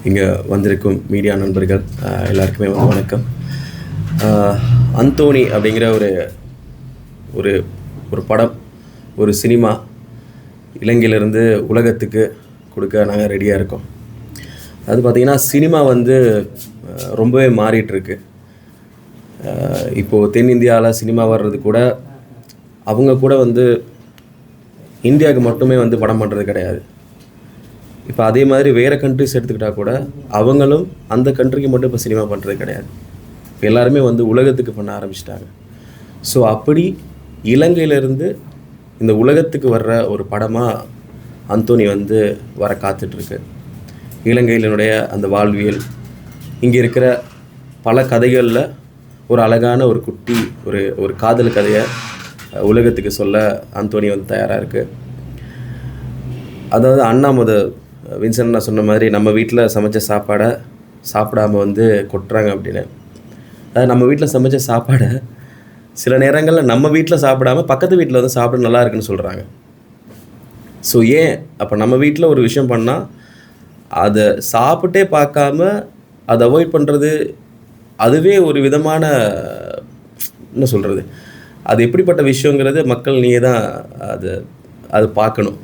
இங்கே வந்திருக்கும் மீடியா நண்பர்கள் எல்லாருக்குமே வணக்கம். அந்தோனி அப்படிங்கிற ஒரு ஒரு ஒரு படம், ஒரு சினிமா இலங்கையிலேருந்து உலகத்துக்கு கொடுக்க நாங்கள் ரெடியாக இருக்கோம். அது பார்த்திங்கன்னா சினிமா ரொம்பவே மாறிட்டுருக்கு. இப்போது தென்னிந்தியாவில் சினிமா வர்றது கூட அவங்க கூட இந்தியாவுக்கு மட்டுமே படம் பண்ணுறது கிடையாது. இப்போ அதே மாதிரி வேறு கண்ட்ரிஸ் எடுத்துக்கிட்டால் கூட அவங்களும் அந்த கண்ட்ரிக்கு மட்டும் இப்போ சினிமா பண்ணுறது கிடையாது. இப்போ எல்லாருமே உலகத்துக்கு பண்ண ஆரம்பிச்சிட்டாங்க. ஸோ அப்படி இலங்கையிலேருந்து இந்த உலகத்துக்கு வர்ற ஒரு படமாக அந்தோனி வர காத்துட்ருக்கு. இலங்கையினுடைய அந்த வாழ்வியல், இங்கே இருக்கிற பல கதைகளில் ஒரு அழகான ஒரு குட்டி ஒரு காதல் கதையை உலகத்துக்கு சொல்ல அந்தோனி தயாராக இருக்குது. அதாவது அண்ணா வின்சென்ட் நான் சொன்ன மாதிரி நம்ம வீட்டில் சமைச்ச சாப்பாடை சாப்பிடாம கொட்டுறாங்க அப்படின்னு. அதாவது நம்ம வீட்டில் சமைச்ச சாப்பாடை சில நேரங்களில் நம்ம வீட்டில் சாப்பிடாம பக்கத்து வீட்டில் சாப்பிட நல்லா இருக்குன்னு சொல்கிறாங்க. ஸோ ஏன் அப்போ நம்ம வீட்டில் ஒரு விஷயம் பண்ணால் அதை சாப்பிட்டே பார்க்காம அதை அவாய்ட் பண்ணுறது, அதுவே ஒரு விதமான என்ன சொல்கிறது, அது எப்படிப்பட்ட விஷயங்கிறது மக்கள் நீங்கள் தான் அது பார்க்கணும்.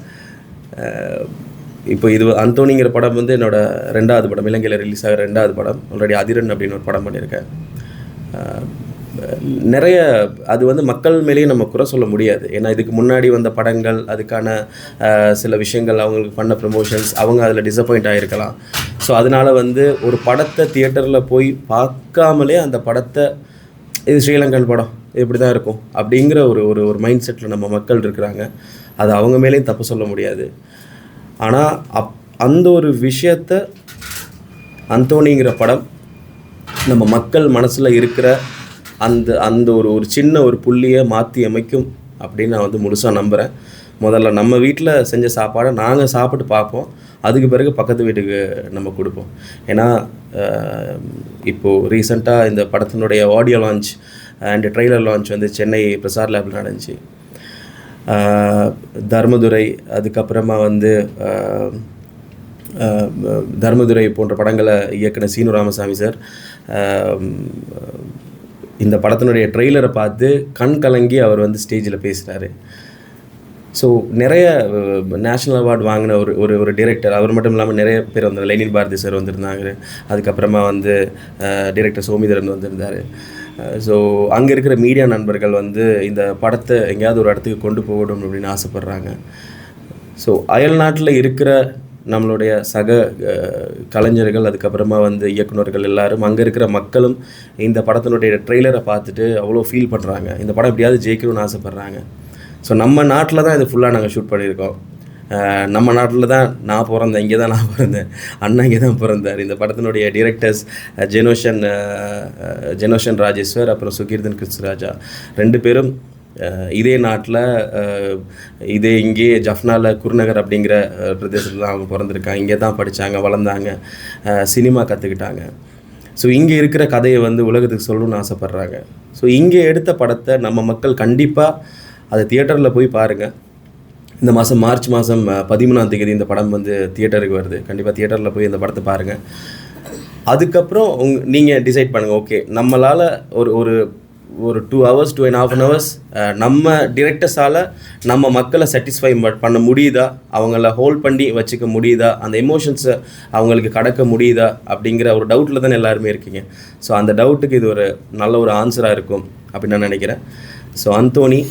இப்போ இது அந்தோனிங்கிற படம் என்னோடய 2வது படம், இலங்கையில் ரிலீஸ் ஆகிற 2வது படம். ஆல்ரெடி அதிரன் அப்படின்னு ஒரு படம் பண்ணியிருக்கேன். நிறைய அது மக்கள் மேலேயும் நம்ம குறை சொல்ல முடியாது. ஏன்னா இதுக்கு முன்னாடி வந்த படங்கள், அதுக்கான சில விஷயங்கள், அவங்களுக்கு பண்ண ப்ரமோஷன்ஸ், அவங்க அதில் டிசப்பாயிண்ட் ஆகிருக்கலாம். ஸோ அதனால் ஒரு படத்தை தியேட்டரில் போய் பார்க்காமலே அந்த படத்தை இது ஸ்ரீலங்கன் படம் இப்படி தான் இருக்கும் அப்படிங்கிற ஒரு மைண்ட் செட்டில் நம்ம மக்கள் இருக்கிறாங்க. அது அவங்க மேலேயும் தப்பு சொல்ல முடியாது. ஆனால் அந்த ஒரு விஷயத்தை அந்தோனிங்கிற படம் நம்ம மக்கள் மனசில் இருக்கிற அந்த ஒரு சின்ன ஒரு புள்ளியை மாற்றி அமைக்கும் அப்படின்னு நான் முழுசாக நம்புகிறேன். முதல்ல நம்ம வீட்டில் செஞ்ச சாப்பாடை நாங்கள் சாப்பிட்டு பார்ப்போம், அதுக்கு பிறகு பக்கத்து வீட்டுக்கு நம்ம கொடுப்போம். ஏன்னா இப்போது ரீசெண்டாக இந்த படத்தினுடைய audio launch and trailer launch Chennai Prasar லேபில் நடந்துச்சு. தர்மதுரை, அதுக்கப்புறமா தர்மதுரை போன்ற படங்களை இயக்குன சீனு ராமசாமி சார் இந்த படத்தினுடைய ட்ரெய்லரை பார்த்து கண் கலங்கி அவர் ஸ்டேஜில் பேசுகிறாரு. ஸோ நிறைய நேஷ்னல் அவார்டு வாங்கின ஒரு டிரெக்டர், அவர் மட்டும் இல்லாமல் நிறைய பேர் லெனின் பாரதி சார் வந்திருந்தாங்க. அதுக்கப்புறமா டிரெக்டர் சோமிதரன் வந்திருந்தார். ஸோ அங்கே இருக்கிற மீடியா நண்பர்கள் இந்த படத்தை எங்கேயாவது ஒரு இடத்துக்கு கொண்டு போகணும் அப்படின்னு ஆசைப்பட்றாங்க. ஸோ அயல் நாட்டில் இருக்கிற நம்மளுடைய சக கலைஞர்கள், அதுக்கப்புறமா இயக்குநர்கள் எல்லாரும், அங்கே இருக்கிற மக்களும் இந்த படத்தினுடைய ட்ரெய்லரை பார்த்துட்டு அவ்வளோ ஃபீல் பண்ணுறாங்க. இந்த படம் எப்படியாவது ஜெயிக்கணும்னு ஆசைப்பட்றாங்க. ஸோ நம்ம நாட்டில் தான் இது ஃபுல்லாக நாங்கள் ஷூட் பண்ணியிருக்கோம். நம்ம நாட்டில் தான் நான் பிறந்தேன், இங்கே தான் நான் பிறந்தேன், அண்ணா இங்கே தான் பிறந்தார். இந்த படத்தினுடைய டிரெக்டர்ஸ் ஜெனோஷன் ராஜேஸ்வர், அப்புறம் சுகீர்தன் கிருஷ்ணராஜா, 2 பேரும் இதே நாட்டில் இதே இங்கே ஜஃப்னாவில் குருநகர் அப்படிங்கிற பிரதேசத்தில் தான் அவங்க பிறந்திருக்காங்க. இங்கே தான் படித்தாங்க, வளர்ந்தாங்க, சினிமா கற்றுக்கிட்டாங்க. ஸோ இங்கே இருக்கிற கதையை உலகத்துக்கு சொல்லணும்னு ஆசைப்பட்றாங்க. ஸோ இங்கே எடுத்த படத்தை நம்ம மக்கள் கண்டிப்பாக அதை தியேட்டரில் போய் பாருங்கள். இந்த மாதம் மார்ச் மாதம் 13ஆம் தேதி இந்த படம் தியேட்டருக்கு வருது. கண்டிப்பாக தியேட்டரில் போய் இந்த படத்தை பாருங்கள். அதுக்கப்புறம் நீங்கள் டிசைட் பண்ணுங்கள், ஓகே நம்மளால் ஒரு 2 hours 2.5 hours நம்ம டிரெக்டர்ஸால் நம்ம மக்களை சாட்டிஸ்ஃபை பண்ண முடியுதா, அவங்கள ஹோல்ட் பண்ணி வச்சுக்க முடியுதா, அந்த எமோஷன்ஸை அவங்களுக்கு கடக்க முடியுதா அப்படிங்கிற ஒரு டவுட்டில் தானே எல்லாருமே இருக்கீங்க. ஸோ அந்த டவுட்டுக்கு இது ஒரு நல்ல ஒரு ஆன்சராக இருக்கும் அப்படின்னு நான் நினைக்கிறேன். ஸோ அந்தோனி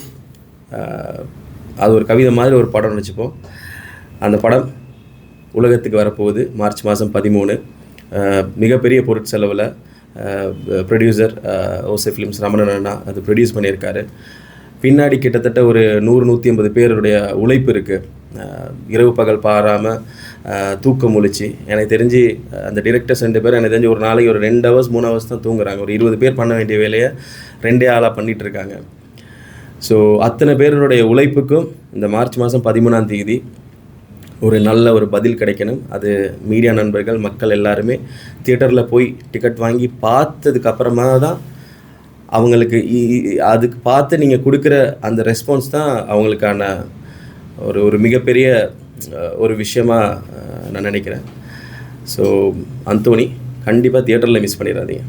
அது ஒரு கவிதை மாதிரி ஒரு படம்னு வச்சுப்போம். அந்த படம் உலகத்துக்கு வரப்போகுது மார்ச் மாதம் 13. மிகப்பெரிய பொருட்செலவில் ப்ரொடியூசர் ஓசே ஃபிலிம்ஸ் ரமணன் அண்ணா அது ப்ரொடியூஸ் பண்ணியிருக்காரு. பின்னாடி கிட்டத்தட்ட ஒரு 100-150 பேருடைய உழைப்பு இருக்குது. இரவு பகல் பாராமல் தூக்கம் முழிச்சு, எனக்கு தெரிஞ்சு அந்த டிரெக்டர்ஸ் 2 பேர் எனக்கு தெரிஞ்சு ஒரு நாளைக்கு ஒரு 2 hours 3 hours தான் தூங்குறாங்க. ஒரு 20 பேர் பண்ண வேண்டிய வேலையை 2 ஆளாக பண்ணிகிட்ருக்காங்க. ஸோ அத்தனை பேருடைய உழைப்புக்கும் இந்த மார்ச் மாதம் 13ஆம் தேதி ஒரு நல்ல ஒரு பதில் கிடைக்கணும். அது மீடியா நண்பர்கள், மக்கள் எல்லாருமே தியேட்டரில் போய் டிக்கெட் வாங்கி பார்த்ததுக்கப்புறமா தான் அவங்களுக்கு அதுக்கு பார்த்து நீங்கள் கொடுக்குற அந்த ரெஸ்பான்ஸ் தான் அவங்களுக்கான ஒரு மிகப்பெரிய ஒரு விஷயமாக நான் நினைக்கிறேன். ஸோ அந்தோனி கண்டிப்பாக தியேட்டரில் மிஸ் பண்ணிடாதீங்க.